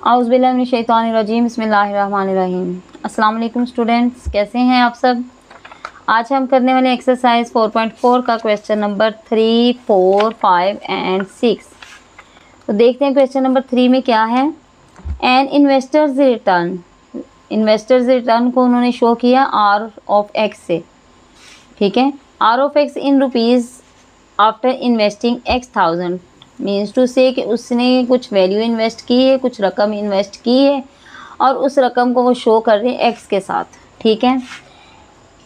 औज़ुबिल्लाहिमिनश्शैतानिर्रजीम बिस्मिल्लाहिर्रहमानिर्रहीम। अस्सलाम वालेकुम स्टूडेंट्स, कैसे हैं आप सब। आज हम करने वाले एक्सरसाइज 4.4 का क्वेश्चन नंबर 3, 4, 5 एंड 6। तो देखते हैं क्वेश्चन नंबर 3 में क्या है। एन इन्वेस्टर्स रिटर्न को उन्होंने शो किया आर ऑफ एक्स से, ठीक है। R of x in rupees after investing x thousand means to say कि उसने कुछ वैल्यू इन्वेस्ट की है, कुछ रकम इन्वेस्ट की है और उस रकम को वो शो कर रहे हैं एक्स के साथ, ठीक है।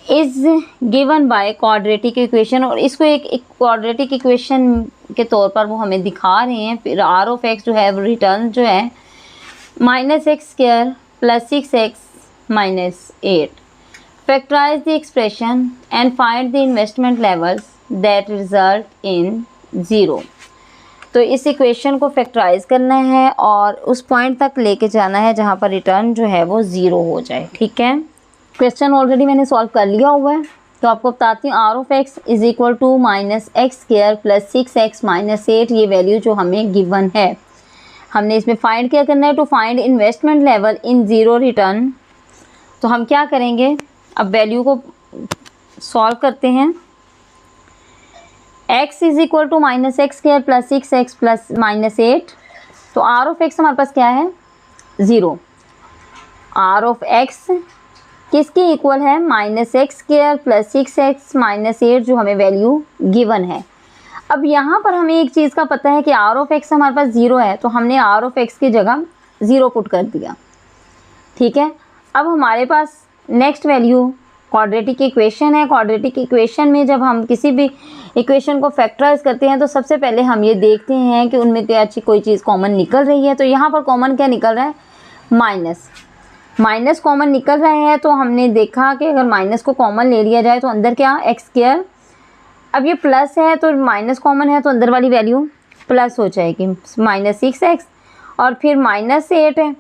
Is given by quadratic equation, और इसको एक क्वाड्रेटिक इक्वेशन के तौर पर वो हमें दिखा रहे हैं। फिर आर ऑफ एक्स जो है रिटर्न जो है -x² + 6x - 8। Factorise the expression and find the investment levels that result in 0। तो इस इक्वेशन को फैक्टराइज करना है और उस पॉइंट तक लेके जाना है जहाँ पर रिटर्न जो है वो 0 हो जाए, ठीक है। क्वेश्चन ऑलरेडी मैंने सॉल्व कर लिया हुआ है, तो आपको बताती हूँ। R of x is equal to -x² + 6x - 8, ये वैल्यू जो हमें गिवन है, हमने इसमें फाइंड क्या करना है। To find investment level in 0 return. तो हम क्या करेंगे, अब वैल्यू को सॉल्व करते हैं। x is equal to -x² + 6x - 8। तो आर ऑफ एक्स हमारे पास क्या है, 0। आर ऑफ एक्स किसके इक्वल है, -x² + 6x - 8 जो हमें वैल्यू गिवन है। अब यहाँ पर हमें एक चीज़ का पता है कि आर ऑफ एक्स हमारे पास 0 है, तो हमने आर ऑफ एक्स की जगह 0 पुट कर दिया, ठीक है। अब हमारे पास नेक्स्ट वैल्यू क्वाड्रेटिक इक्वेशन है। क्वाड्रेटिक इक्वेशन में जब हम किसी भी इक्वेशन को फैक्टराइज करते हैं तो सबसे पहले हम ये देखते हैं कि उनमें क्या अच्छी कोई चीज़ कॉमन निकल रही है। तो यहाँ पर कॉमन क्या निकल रहा है, माइनस कॉमन निकल रहे हैं। तो हमने देखा कि अगर माइनस को कॉमन ले लिया जाए तो अंदर क्या, x²। अब ये प्लस है तो माइनस कॉमन है तो अंदर वाली वैल्यू प्लस हो जाएगी, -6x। और फिर -8 है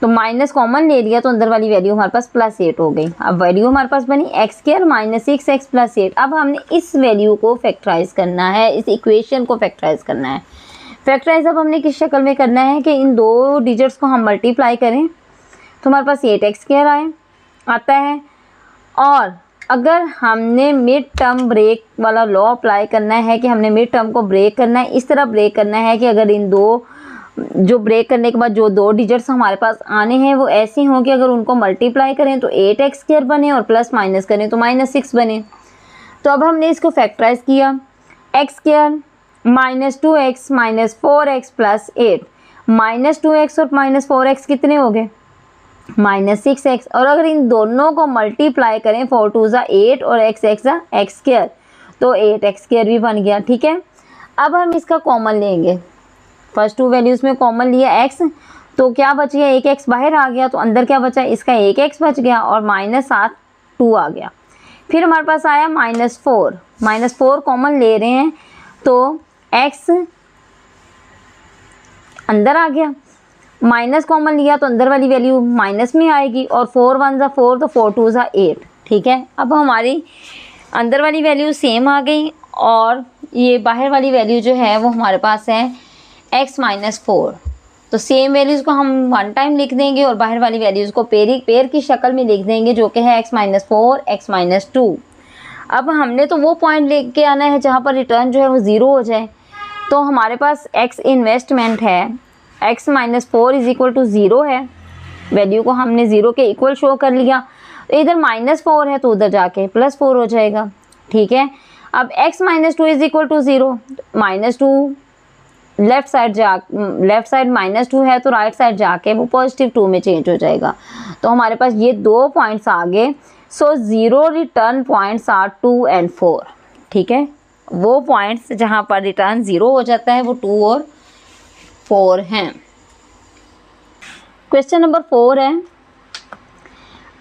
तो माइनस कॉमन ले लिया तो अंदर वाली वैल्यू हमारे पास +8 हो गई। अब वैल्यू हमारे पास बनी x² - 6x + 8। अब हमने इस वैल्यू को फैक्टराइज करना है, इस इक्वेशन को फैक्टराइज करना है। फैक्टराइज अब हमने किस शक्ल में करना है कि इन दो डिजिट्स को हम मल्टीप्लाई करें तो हमारे पास 8x² आता है। और अगर हमने मिड टर्म ब्रेक वाला लॉ अप्लाई करना है कि हमने मिड टर्म को ब्रेक करना है, इस तरह ब्रेक करना है कि अगर इन दो जो ब्रेक करने के बाद जो दो डिजिट्स हमारे पास आने हैं वो ऐसे हों कि अगर उनको मल्टीप्लाई करें तो 8x² बने और प्लस माइनस करें तो -6 बने। तो अब हमने इसको फैक्टराइज किया, x² -2x - 4x + 8। -2x और -4x कितने हो गए, -6x। और अगर इन दोनों को मल्टीप्लाई करें 4 2 = 8 और x x² तो 8x² भी बन गया, ठीक है। अब हम इसका कॉमन लेंगे, फर्स्ट टू वैल्यूज़ में कॉमन लिया x, तो क्या बच गया, 1x बाहर आ गया तो अंदर क्या बचा, इसका 1x बच गया और -7 2 आ गया। फिर हमारे पास आया -4 कॉमन ले रहे हैं तो x अंदर आ गया, माइनस कॉमन लिया तो अंदर वाली वैल्यू माइनस में आएगी और 4 1 = 4 तो 4 2 = 8, ठीक है। अब हमारी अंदर वाली वैल्यू सेम आ गई और ये बाहर वाली वैल्यू जो है वो हमारे पास है x - 4। तो सेम वैल्यूज़ को हम वन टाइम लिख देंगे और बाहर वाली वैल्यूज़ को पेयर की शक्ल में लिख देंगे जो कि है x - 4 x - 2। अब हमने तो वो पॉइंट लेके आना है जहाँ पर रिटर्न जो है वो 0 हो जाए। तो हमारे पास x इन्वेस्टमेंट है, x - 4 = 0 है, वैल्यू को हमने 0 के इक्वल शो कर लिया। तो इधर -4 है तो उधर जाके +4 हो जाएगा, ठीक है। अब x - 2 = 0, -2 लेफ्ट साइड -2 है तो राइट साइड जाके वो +2 में चेंज हो जाएगा। तो हमारे पास ये दो पॉइंट्स आ गए। सो 0 रिटर्न पॉइंट्स आर 2 और 4, ठीक है। वो पॉइंट्स जहाँ पर रिटर्न 0 हो जाता है वो 2 और 4 हैं। क्वेश्चन नंबर 4 है,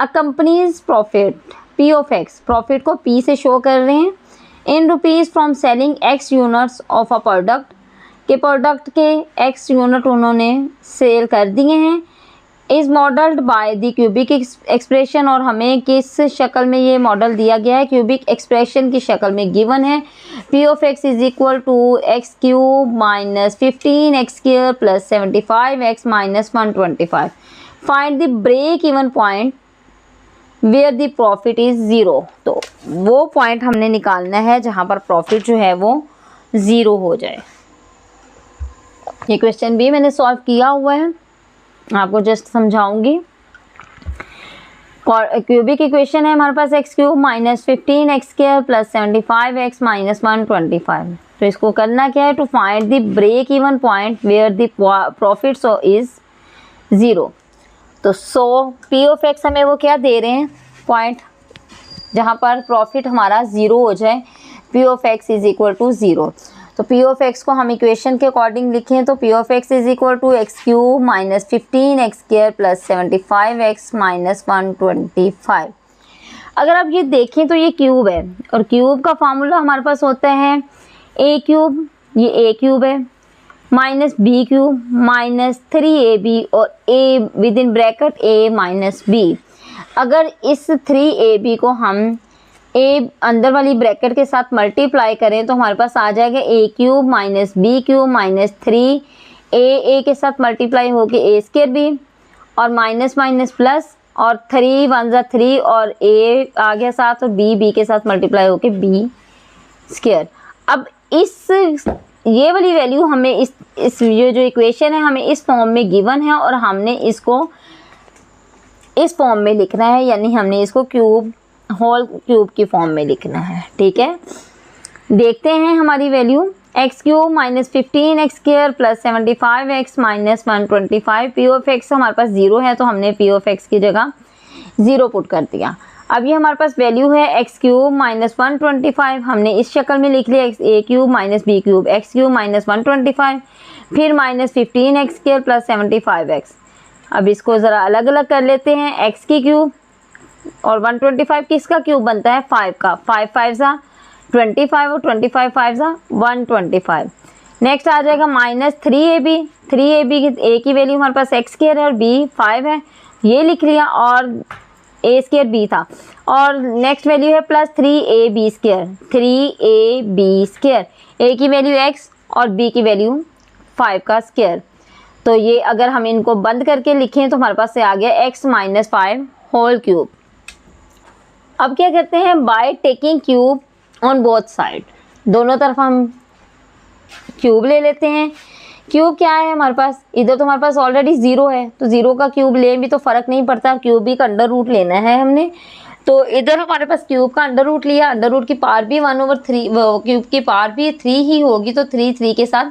a company's profit P of X, profit को P से शो कर रहे हैं in rupees from selling X units of a product, के प्रोडक्ट के X यूनिट उन्होंने सेल कर दिए हैं is modelled by the cubic expression, और हमें किस शक्ल में ये मॉडल दिया गया है, क्यूबिक एक्सप्रेशन की शक्ल में गिवन है। P of x is equal to x cube minus 15 x square plus 75 x minus 125। Find the break even point where the profit is zero. तो वो पॉइंट हमने निकालना है जहाँ पर प्रॉफिट जो है वो ज़ीरो हो जाए। ये क्वेश्चन भी मैंने सॉल्व किया हुआ है, आपको जस्ट समझाऊंगी। क्यूबिक इक्वेशन है हमारे पास x cube minus 15 x square plus 75 x minus 125। तो इसको करना क्या है, to find the break even point where the profit so is zero. तो सो पी ऑफ एक्स हमें वो क्या दे रहे हैं, पॉइंट जहाँ पर प्रॉफिट हमारा ज़ीरो हो जाए, P of x is equal to zero. तो पी ऑफ एक्स को हम इक्वेशन के अकॉर्डिंग लिखें तो P of x is equal to x cube minus 15 x square plus 75 x minus 125। अगर आप ये देखें तो ये क्यूब है, और क्यूब का फार्मूला हमारे पास होता है ए क्यूब, ये ए क्यूब है, minus b cube minus 3ab और a within bracket a minus b. अगर इस 3ab को हम ए अंदर वाली ब्रैकेट के साथ मल्टीप्लाई करें तो हमारे पास आ जाएगा a cube minus b cube minus 3 a के साथ मल्टीप्लाई होके ए स्क्वायर बी, और माइनस माइनस प्लस, और 3 1 जा 3 और ए आ गया साथ, और बी के साथ मल्टीप्लाई होके बी स्क्वायर। अब ये वाली वैल्यू हमें इस ये जो इक्वेशन है हमें इस फॉर्म में गिवन है, और हमने इसको इस फॉर्म में लिखना है, यानी हमने इसको होल क्यूब की फॉर्म में लिखना है। ठीक है, देखते हैं हमारी value x cube minus 15 x square plus 75 x minus 125। P of x हमारे पास ज़ीरो है तो हमने पी ऑफ एक्स की जगह ज़ीरो पुट कर दिया। अब ये हमारे पास वैल्यू है एक्स क्यूब माइनस 125, हमने इस शक्ल में लिख लिया x a cube minus b cube x cube minus 125, फिर minus 15 x square plus 75 x. अब इसको ज़रा अलग अलग कर लेते हैं, एक्स की क्यूब और 125 किसका क्यूब बनता है, 5 का, 5 5 सा 25 और 25 5 सा 125। नेक्स्ट आ जाएगा माइनस 3ab, 3ab की ए की वैल्यू हमारे पास एक्स स्क्वायर है और बी 5 है, ये लिख लिया, और ए स्क्वायर बी था, और नेक्स्ट वैल्यू है plus 3ab square, 3ab square, a की वैल्यू एक्स और बी की वैल्यू 5 का स्क्वायर। तो ये अगर हम इनको बंद करके लिखें तो हमारे पास से आ गया एक्स माइनस 5 होल क्यूब। अब क्या करते हैं, by taking cube on both side, दोनों तरफ हम क्यूब ले लेते हैं। क्यूब क्या है हमारे पास, इधर तो हमारे पास ऑलरेडी ज़ीरो है, तो ज़ीरो का क्यूब ले भी तो फ़र्क नहीं पड़ता, क्यूब भी का अंडर रूट लेना है हमने। तो इधर हमारे पास क्यूब का अंडर रूट लिया, अंडर रूट की पावर भी 1/3, क्यूब की पावर भी 3 ही होगी, तो 3 के साथ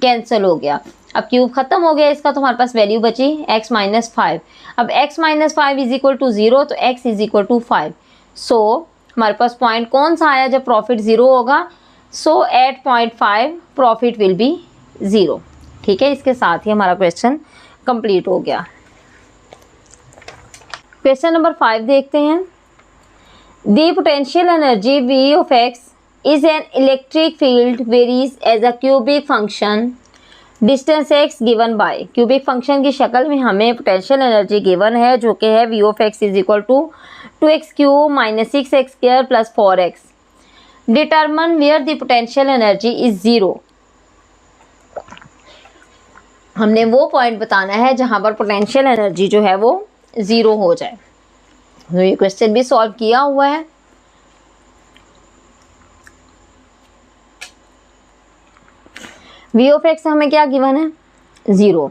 कैंसिल हो गया। अब क्यूब खत्म हो गया इसका, तो हमारे पास वैल्यू बची x माइनस 5। अब x minus 5 is equal to 0, तो x is equal to 5। So हमारे पास पॉइंट कौन सा आया जब प्रॉफिट 0 होगा, so at point 5 profit will be 0। ठीक है, इसके साथ ही हमारा क्वेश्चन कंप्लीट हो गया। क्वेश्चन नंबर 5 देखते हैं। The potential energy V of x is an electric field varies as a cubic function distance x given by. Cubic function की शक्ल में हमें पोटेंशियल एनर्जी गिवन है जो कि है V of x is equal to 2x cube minus 6x square plus 4x। Determine where the potential energy is 0। हमने वो पॉइंट बताना है जहां पर पोटेंशियल एनर्जी जो है वो 0 हो जाए। तो ये क्वेश्चन भी सॉल्व किया हुआ है। V ऑफ एक्स हमें क्या गिवन है, 0,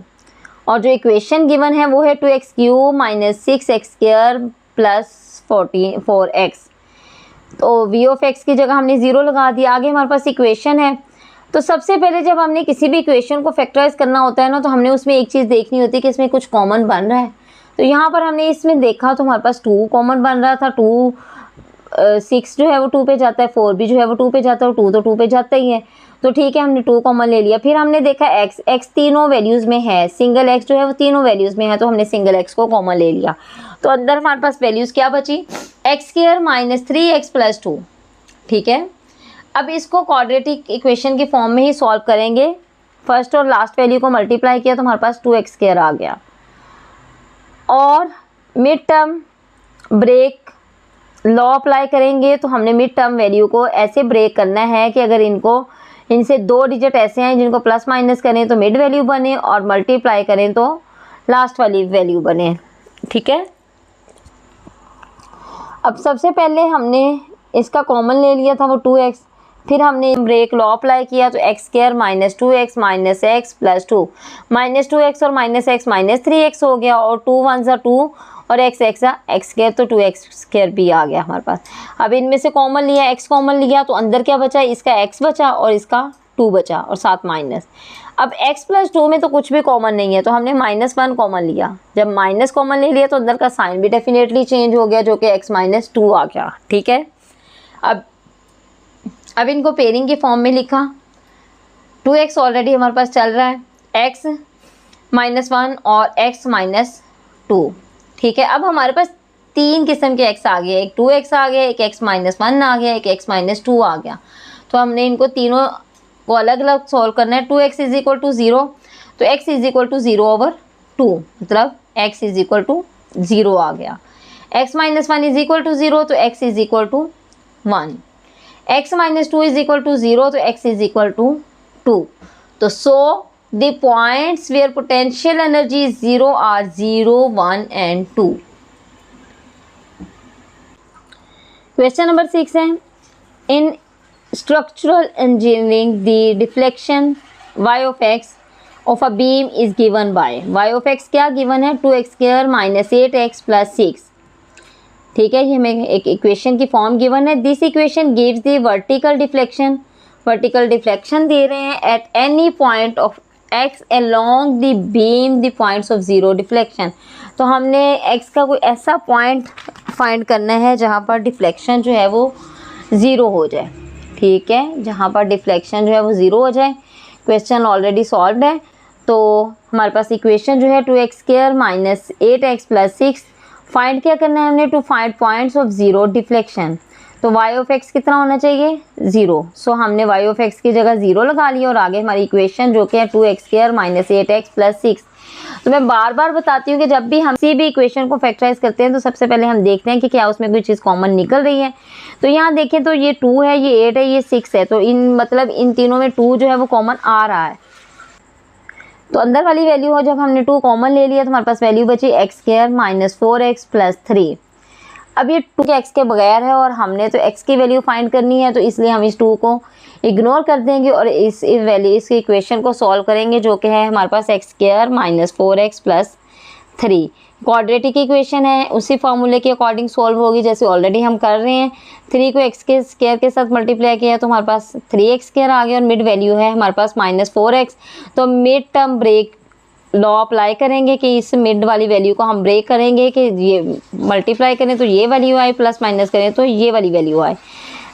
और जो इक्वेशन गिवन है वो है 2x cube minus 6x square plus 4x। तो V ऑफ एक्स की जगह हमने 0 लगा दिया। आगे हमारे पास इक्वेशन है, तो सबसे पहले जब हमने किसी भी इक्वेशन को फैक्टराइज करना होता है ना, तो हमने उसमें एक चीज़ देखनी होती है कि इसमें कुछ कॉमन बन रहा है। तो यहाँ पर हमने इसमें देखा तो हमारे पास 2 कॉमन बन रहा था, 6 जो है वो 2 पे जाता है, 4 भी जो है वो 2 पे जाता है, और 2 तो 2 पे जाता ही है, तो ठीक है हमने 2 कॉमन ले लिया। फिर हमने देखा x तीनों वैल्यूज़ में है, सिंगल x जो है वो तीनों वैल्यूज़ में है, तो हमने सिंगल x को कॉमन ले लिया। तो अंदर हमारे पास वैल्यूज़ क्या बची, x square minus 3x plus 2। ठीक है, अब इसको क्वाड्रेटिक इक्वेशन की फॉर्म में ही सॉल्व करेंगे। फर्स्ट और लास्ट वैल्यू को मल्टीप्लाई किया तो हमारे पास 2x स्क्वायर आ गया। और mid term break law apply करेंगे। तो हमने मिड टर्म वैल्यू को ऐसे ब्रेक करना है कि अगर इनसे 2 डिजिट ऐसे हैं जिनको प्लस माइनस करें तो मिड वैल्यू बने और मल्टीप्लाई करें तो लास्ट वाली वैल्यू बने। ठीक है, अब सबसे पहले हमने इसका कॉमन ले लिया था वो 2x, फिर हमने ब्रेक लॉ अप्लाई किया तो x square minus 2x minus x plus 2, minus 2x और माइनस एक्स माइनस 3x हो गया और 2 1 ज़ा 2 और x एक्स स्क्वायर तो 2x स्क्वायर भी आ गया हमारे पास। अब इनमें से कॉमन लिया, x कॉमन लिया तो अंदर क्या बचा, इसका x बचा और इसका 2 बचा और साथ माइनस। अब x प्लस 2 में तो कुछ भी कॉमन नहीं है तो हमने -1 कॉमन लिया। जब माइनस कॉमन ले लिया तो अंदर का साइन भी डेफिनेटली चेंज हो गया जो कि x माइनस 2 आ गया। ठीक है, अब इनको पेयरिंग के फॉर्म में लिखा। 2x ऑलरेडी हमारे पास चल रहा है, x -1 और x माइनस 2। ठीक है, अब हमारे पास 3 किस्म के x आ गए, एक 2x आ गया, एक x -1 आ गया, एक x -2 आ गया। तो हमने इनको तीनों को अलग अलग सॉल्व करना है। 2x = 0 तो x = 0/2 मतलब x = 0 आ गया। x -1 = 0 तो x = 1, x -2 = 0 तो x = 2। तो the points where potential energy is 0 are 0, 1 and 2. Question number 6 है, in structural engineering the deflection y of x of a beam is given by, y of x क्या given है, 2x² minus 8x plus 6। ठीक है, ये हमें एक equation की form given है। This equation gives the vertical deflection दे रहे हैं at any point of x along the beam the points of zero deflection. तो हमने x का कोई ऐसा पॉइंट फाइंड करना है जहाँ पर डिफ्लेक्शन जो है वो ज़ीरो हो जाए। ठीक है, जहाँ पर डिफ्लेक्शन जो है वो ज़ीरो हो जाए। क्वेश्चन ऑलरेडी सॉल्व है तो हमारे पास इक्वेशन जो है 2x² minus 8x plus 6 find क्या करना है हमने, to find points of zero deflection. तो y ऑफ x कितना होना चाहिए, 0। सो हमने y ऑफ x की जगह 0 लगा लिया और आगे हमारी इक्वेशन जो कि है 2x² minus 8x plus 6। तो मैं बार बार बताती हूँ कि जब भी हम किसी भी इक्वेशन को फैक्टराइज करते हैं तो सबसे पहले हम देखते हैं कि क्या उसमें कोई चीज़ कॉमन निकल रही है। तो यहाँ देखें तो ये 2 है, ये 8 है, ये 6 है, तो इन तीनों में 2 जो है वो कॉमन आ रहा है। तो अंदर वाली वैल्यू हो, जब हमने 2 कॉमन ले लिया तो हमारे पास वैल्यू बची x² minus 4x plus 3। अब ये 2 के x के बगैर है और हमने तो x की वैल्यू फाइंड करनी है तो इसलिए हम इस 2 को इग्नोर कर देंगे और इस इक्वेशन को सॉल्व करेंगे जो कि है हमारे पास x² minus 4x plus 3। Quadratic equation है, उसी फार्मूले के अकॉर्डिंग सॉल्व होगी जैसे ऑलरेडी हम कर रहे हैं। 3 को x के स्क्वायर के साथ मल्टीप्लाई किया तो हमारे पास 3x² आ गया और मिड वैल्यू है हमारे पास -4x। तो mid term break law apply करेंगे कि इस मिड वाली वैल्यू को हम ब्रेक करेंगे कि ये मल्टीप्लाई करें तो ये वैल्यू आए, प्लस माइनस करें तो ये वाली वैल्यू आए।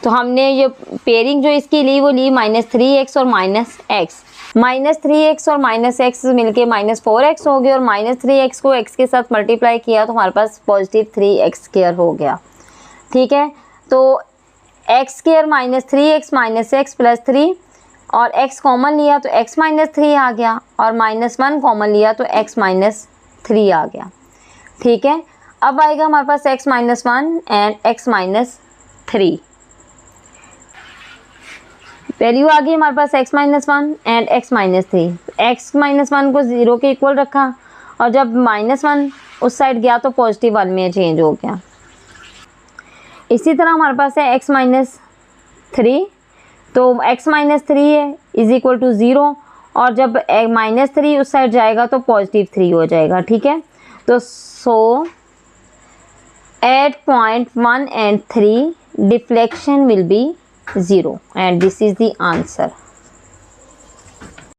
तो हमने ये पेयरिंग जो इसकी ली वो ली -3x और -x। -3x और -x मिलके -4x हो गया और -3x को x के साथ मल्टीप्लाई किया तो हमारे पास पॉजिटिव 3x² हो गया। ठीक है, तो x² -3x -x प्लस 3 और x कॉमन लिया तो x -3 आ गया और -1 कॉमन लिया तो x -3 आ गया। ठीक है, अब आएगा हमारे पास x -1 एंड x -3। वैल्यू आ गई हमारे पास x -1 एंड x -3। x -1 को 0 के इक्वल रखा और जब -1 उस साइड गया तो पॉजिटिव 1 में चेंज हो गया। इसी तरह हमारे पास है x -3, तो x -3 है = 0 और जब -3 उस साइड जाएगा तो पॉजिटिव 3 हो जाएगा। ठीक है, तो so at point 1 and 3 deflection will be 0 and this is the answer।